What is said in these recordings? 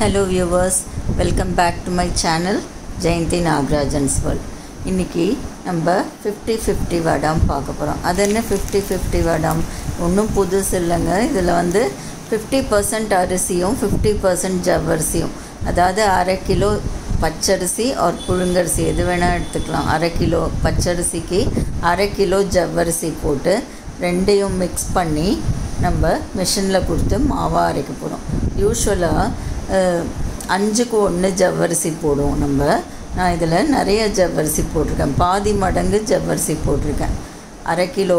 Hello viewers, welcome back to my channel Jayanthi Nagarajan's World. இன்னைக்கு நம்ம 50-50 வடம் பார்க்க போகிறோம். அது என்ன 50-50 வடம்? ஒன்றும் புதுசு இல்லைங்க. இதில் வந்து 50% அரிசியும் 50% ஜவ்வரிசியும், அதாவது அரை கிலோ பச்சரிசி ஒரு புழுங்கரிசி எது வேணால் எடுத்துக்கலாம். அரை கிலோ பச்சரிசிக்கு அரை கிலோ ஜவ்வரிசி போட்டு ரெண்டையும் மிக்ஸ் பண்ணி நம்ம மிஷினில் கொடுத்து மாவாக அரைக்க போகிறோம். யூஸ்வலாக 5க்கு 1 ஜவ்வரிசி போடுவோம் நம்ம. நான் இதில் நிறைய ஜவ்வரிசி போட்டிருக்கேன், பாதி மடங்கு ஜவ்வரிசி போட்டிருக்கேன். அரை கிலோ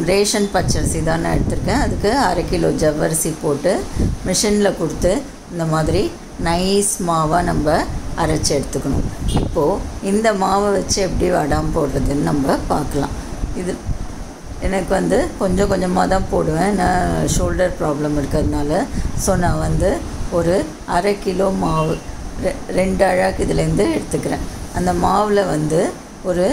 ரேஷன் பச்சரிசி தான் நான் எடுத்திருக்கேன். அதுக்கு அரை கிலோ ஜவ்வரிசி போட்டு மிஷினில் கொடுத்து இந்த மாதிரி நைஸ் மாவாக நம்ம அரைச்சி எடுத்துக்கணும். இப்போது இந்த மாவை வச்சு எப்படி வடம் போடுறதுன்னு நம்ம பார்க்கலாம். இது எனக்கு வந்து கொஞ்சம் கொஞ்சமாக தான் போடுவேன், நான் ஷோல்டர் ப்ராப்ளம் இருக்கிறதுனால. ஸோ நான் வந்து ஒரு அரை கிலோ மாவு 2 அழாக்கு இதுலேருந்து எடுத்துக்கிறேன். அந்த மாவில் வந்து ஒரு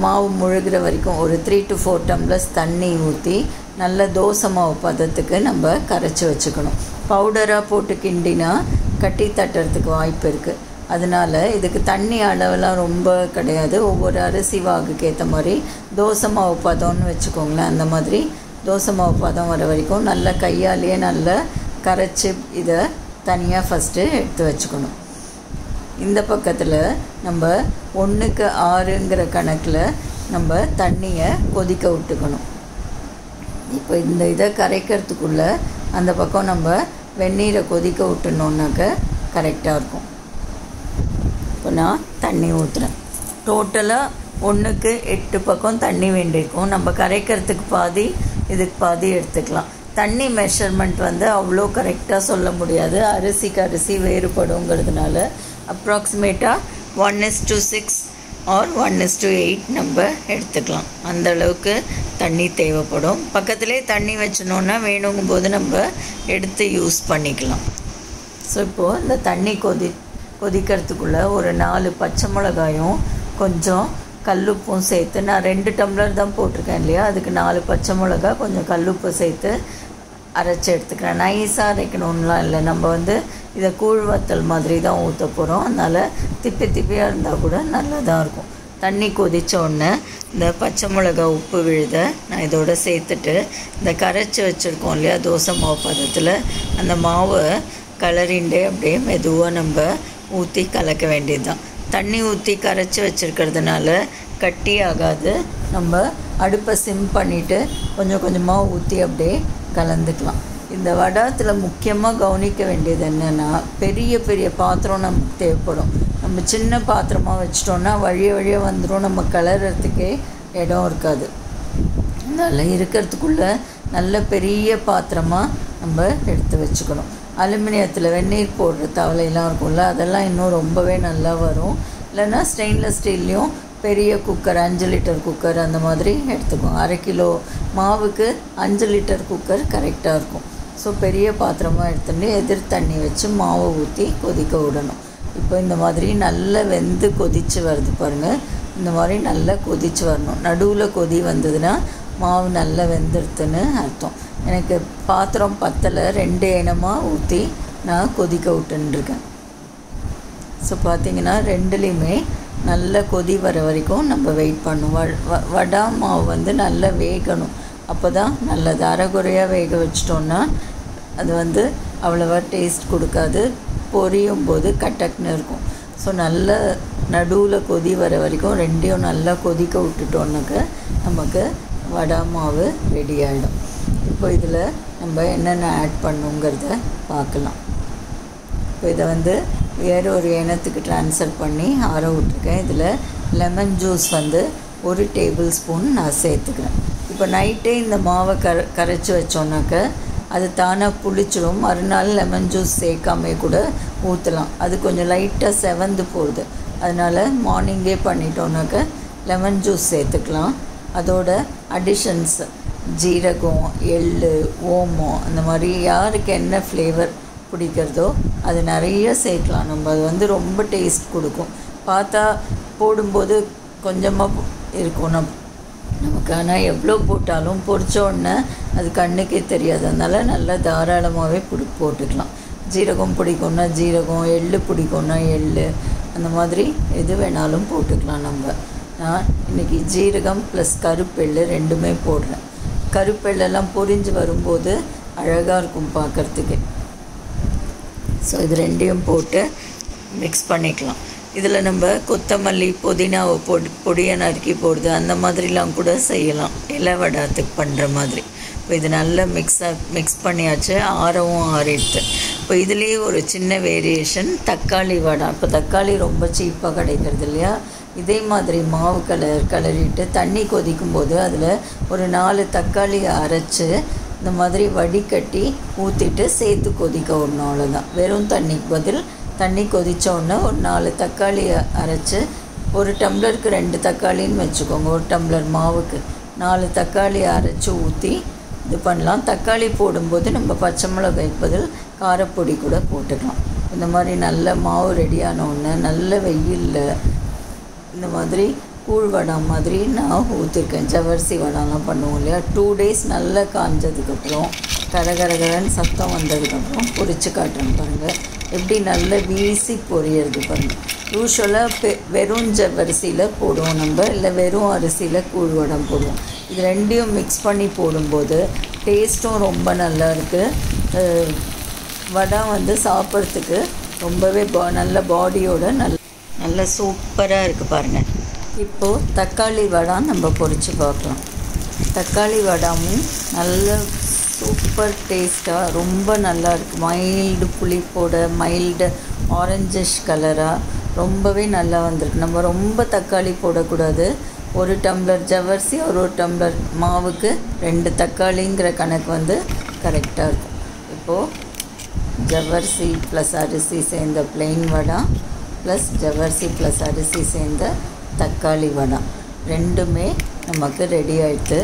மாவு முழுகிற வரைக்கும் ஒரு 3 to 4 டம்ளர்ஸ் தண்ணி ஊற்றி நல்ல தோசை மாவு பதத்துக்கு நம்ம கரைச்சி வச்சுக்கணும். பவுடராக போட்டு கிண்டினா கட்டி தட்டுறதுக்கு வாய்ப்பு இருக்குது. அதனால் இதுக்கு தண்ணி அளவெல்லாம் ரொம்ப கிடையாது. ஒவ்வொரு அரிசி வாகுக்கு ஏற்ற மாதிரி தோசை மாவு பதம்னு வச்சுக்கோங்களேன். அந்த மாதிரி தோசை மாவு பதம் வர வரைக்கும் நல்லா கையாலேயே நல்லா கரைச்சி இதை தனியாக ஃபஸ்ட்டு எடுத்து வச்சுக்கணும். இந்த பக்கத்தில் நம்ம 1க்கு 6ங்கிற கணக்கில் நம்ம தண்ணியை கொதிக்க விட்டுக்கணும். இப்போ இந்த இதை கரைக்கிறதுக்குள்ளே அந்த பக்கம் நம்ம வெந்நீரை கொதிக்க விட்டுனோன்னாக்க கரெக்டாக இருக்கும். இப்போ நான் தண்ணி ஊற்றுறேன். டோட்டலாக 1க்கு 8 பக்கம் தண்ணி வேண்டியிருக்கும். நம்ம கரைக்கிறதுக்கு பாதி இதுக்கு பாதி எடுத்துக்கலாம். தண்ணி மெஷர்மெண்ட் வந்து அவ்வளோ கரெக்டாக சொல்ல முடியாது, அரிசிக்கு அரிசி வேறுபடுங்கிறதுனால அப்ராக்சிமேட்டாக 1:6 ஆர் 1:8 நம்ம எடுத்துக்கலாம். அந்தளவுக்கு தண்ணி தேவைப்படும். பக்கத்துலேயே தண்ணி வச்சினோன்னா வேணுங்கும்போது நம்ம எடுத்து யூஸ் பண்ணிக்கலாம். ஸோ இப்போது இந்த தண்ணி கொதிக்கிறதுக்குள்ளே ஒரு 4 பச்சை மிளகாயும் கொஞ்சம் கல்லுப்பும் சேர்த்து, நான் 2 டம்ளர் தான் போட்டிருக்கேன் இல்லையா, அதுக்கு 4 பச்சை மிளகா கொஞ்சம் கல்லுப்பு சேர்த்து அரைச்சி எடுத்துக்கிறேன். நைஸாக அரைக்கணும்லாம் இல்லை, நம்ம வந்து இதை கூழ் வத்தல் மாதிரி தான் ஊற்ற போகிறோம். அதனால் திப்பியாக இருந்தால் கூட நல்லா தான் இருக்கும். தண்ணி கொதித்த உடனே இந்த பச்சை மிளகா உப்பு விழுத நான் இதோட சேர்த்துட்டு இந்த கரைச்சி வச்சுருக்கோம் இல்லையா தோசை மாவு பதத்தில், அந்த மாவை கலரிண்டே அப்படியே மெதுவாக நம்ம ஊற்றி கலக்க வேண்டியது தான். தண்ணி ஊற்றி கரைச்சி வச்சுருக்கிறதுனால கட்டி ஆகாது. நம்ம அடுப்பை சிம் பண்ணிவிட்டு கொஞ்சம் கொஞ்சமாக ஊற்றி அப்படியே கலந்துக்கலாம். இந்த வடத்தில் முக்கியமாக கவனிக்க வேண்டியது என்னென்னா, பெரிய பெரிய பாத்திரம் நமக்கு தேவைப்படும். நம்ம சின்ன பாத்திரமாக வச்சிட்டோன்னா வழிய வந்துடும், நம்ம கலர்றதுக்கே இடம் இருக்காது. அதனால் இருக்கிறதுக்குள்ளே நல்ல பெரிய பாத்திரமாக நம்ம எடுத்து வச்சுக்கணும். அலுமினியத்தில் வெந்நீர் போடுற தவளையெல்லாம் இருக்கும்ல, அதெல்லாம் இன்னும் ரொம்பவே நல்லா வரும். இல்லைன்னா ஸ்டெயின்லெஸ் ஸ்டீல்லையும் பெரிய குக்கர் 5 லிட்டர் குக்கர் அந்த மாதிரி எடுத்துக்கோங்க. அரை கிலோ மாவுக்கு 5 லிட்டர் குக்கர் கரெக்டாக இருக்கும். ஸோ பெரிய பாத்திரமாக எடுத்துட்டு எதிர் தண்ணி வச்சு மாவை ஊற்றி கொதிக்க விடணும். இப்போ இந்த மாதிரி நல்லா வெந்து கொதித்து வருது பாருங்கள். இந்த மாதிரி நல்லா கொதித்து வரணும். நடுவில் கொதி வந்ததுன்னா மாவு நல்லா வெந்துடுத்துன்னு அர்த்தம். எனக்கு பாத்திரம் பத்தலை, 2 எண்ணமாக ஊற்றி நான் கொதிக்க விட்டுருக்கேன். ஸோ பார்த்திங்கன்னா 2லேயுமே நல்ல கொதி வர வரைக்கும் நம்ம வெயிட் பண்ணுவோம். வடா மாவு வந்து நல்லா வேகணும், அப்போ தான் நல்லது. அரைகுறையாக வேக வச்சிட்டோன்னா அது வந்து அவ்வளோவா டேஸ்ட் கொடுக்காது, பொரியும் போது கட்டக்குன்னு இருக்கும். ஸோ நல்ல நடுவில் கொதி வர வரைக்கும் 2யும் நல்லா கொதிக்க விட்டுட்டோன்னாக்க நமக்கு வடா மாவு ரெடி ஆகிடும். இப்போ இதில் நம்ம என்னென்ன ஆட் பண்ணுங்கிறத பார்க்கலாம். இப்போ இதை வந்து வேறு ஒரு எண்ணத்துக்கு ட்ரான்ஸ்ஃபர் பண்ணி ஆற விட்ருக்கேன். இதில் லெமன் ஜூஸ் வந்து 1 டேபிள் ஸ்பூன் நான் சேர்த்துக்கிறேன். இப்போ நைட்டே இந்த மாவை கரைச்சி வச்சோன்னாக்க அது தானாக புளிச்சிடும். மறுநாள் லெமன் ஜூஸ் சேர்க்காமே கூட ஊற்றலாம். அது கொஞ்சம் லைட்டாக செவந்து போகுது, அதனால் மார்னிங்கே பண்ணிட்டோன்னாக்க லெமன் ஜூஸ் சேர்த்துக்கலாம். அதோட அடிஷன்ஸ் ஜீரகம், எள், ஓமம், அந்த மாதிரி யாருக்கு என்ன ஃப்ளேவர் பிடிக்கிறதோ அது நிறைய சேர்க்கலாம். நம்ம அது வந்து ரொம்ப டேஸ்ட் கொடுக்கும். பார்த்தா போடும்போது கொஞ்சமாக இருக்கும் நமக்கு, ஆனால் எவ்வளோ போட்டாலும் பொரிச்ச உடனே அது கண்ணுக்கே தெரியாது. அதனால் நல்லா தாராளமாகவே போட்டுக்கலாம். ஜீரகம் பிடிக்கும்னா ஜீரகம், எள்ளு பிடிக்கும்னா எள்ளு, அந்த மாதிரி எது வேணாலும் போட்டுக்கலாம் நம்ம. நான் இன்றைக்கி ஜீரகம் ப்ளஸ் கருப்பெள்ளு ரெண்டுமே போடுறேன். கருப்பெள்ளெல்லாம் பொரிஞ்சு வரும்போது அழகாக இருக்கும் பார்க்குறதுக்கு. ஸோ இது ரெண்டையும் போட்டு மிக்ஸ் பண்ணிக்கலாம். இதில் நம்ம கொத்தமல்லி, புதினாவை பொடியை நறுக்கி போடுறது அந்த மாதிரிலாம் கூட செய்யலாம், இலை வடாத்துக்கு பண்ணுற மாதிரி. இப்போ இது நல்லா மிக்ஸ் பண்ணியாச்சு, ஆறவும் ஆறிடுது. இப்போ இதுலேயே ஒரு சின்ன வேரியேஷன் தக்காளி வடை. இப்போ தக்காளி ரொம்ப சீப்பாக கிடைக்கிறது இல்லையா, இதே மாதிரி மாவு கிளறிட்டு தண்ணி கொதிக்கும் போது அதில் ஒரு 4 தக்காளி அரைச்சி இந்த மாதிரி வடிகட்டி ஊற்றிட்டு சேர்த்து கொதிக்க விடணும். அவ்வளோதான். வெறும் தண்ணிக்கு பதில் தண்ணி கொதித்தோடனே ஒரு 4 தக்காளி அரைச்சி, ஒரு டம்ளருக்கு 2 தக்காளின்னு வச்சுக்கோங்க, ஒரு டம்ளர் மாவுக்கு 4 தக்காளி அரைச்சி ஊற்றி இது பண்ணலாம். தக்காளி போடும்போது நம்ம பச்சை மிளகாய்க்கு பதில் காரப்பொடி கூட போட்டுக்கலாம். இந்த மாதிரி நல்ல மாவு ரெடியானோடனே நல்ல வெயிலில் இந்த மாதிரி கூழ் வடை மாதிரி நான் ஊற்றிருக்கேன். ஜவ்வரிசி வடைலாம் பண்ணுவோம் இல்லையா, 2 டேஸ் நல்லா காஞ்சதுக்கப்புறம் கரகரகரன்னு சத்தம் வந்ததுக்கப்புறம் பொரிச்சு காட்டுறேன் பாருங்கள், எப்படி நல்லா வீசி பொரியறது பாருங்கள். யூஸ்வலாக வெறும் ஜவ்வரிசியில் போடுவோம் நம்ம, இல்லை வெறும் அரிசியில் கூழ் வடை போடுவோம். இது ரெண்டையும் மிக்ஸ் பண்ணி போடும்போது டேஸ்ட்டும் ரொம்ப நல்லா இருக்குது. வடை வந்து சாப்பிட்றதுக்கு ரொம்பவே நல்ல பாடியோட நல்ல சூப்பராக இருக்குது பாருங்கள். இப்போது தக்காளி வடை நம்ம பொரித்து பார்க்கலாம். தக்காளி வடாமும் நல்ல சூப்பர் டேஸ்ட்டாக ரொம்ப நல்லா இருக்குது. மைல்டு புளிப்போட மைல்டு ஆரஞ்சிஷ் கலராக ரொம்பவே நல்லா வந்திருக்கு. நம்ம ரொம்ப தக்காளி போடக்கூடாது. 1 டம்ளர் ஜவ்வரிசி, ஒரு டம்ளர் மாவுக்கு 2 தக்காளிங்கிற கணக்கு வந்து கரெக்டாக இருக்கும். இப்போது ஜவ்வரிசி ப்ளஸ் அரிசி சேர்ந்த பிளெயின் வடை ப்ளஸ் ஜவ்வரிசி ப்ளஸ் அரிசி சேர்ந்த தக்காளி வடை ரெண்டுமே நமக்கு ரெடி ஆகிட்டு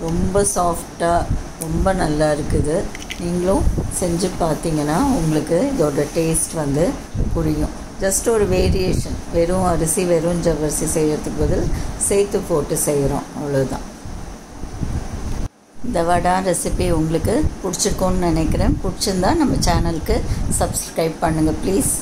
ரொம்ப சாஃப்டாக ரொம்ப நல்லா இருக்குது. நீங்களும் செஞ்சு பார்த்தீங்கன்னா உங்களுக்கு இதோட டேஸ்ட் வந்து புரியும். ஜஸ்ட் ஒரு வேரியேஷன், வெறும் அரிசி வெறும் ஜவ்வரிசி செய்கிறதுக்கு பதில் சேர்த்து போட்டு செய்கிறோம், அவ்வளோதான். இந்த வடை ரெசிபி உங்களுக்கு பிடிச்சிருக்கோன்னு நினைக்கிறேன். பிடிச்சிருந்தா நம்ம சேனலுக்கு சப்ஸ்கிரைப் பண்ணுங்கள் ப்ளீஸ்.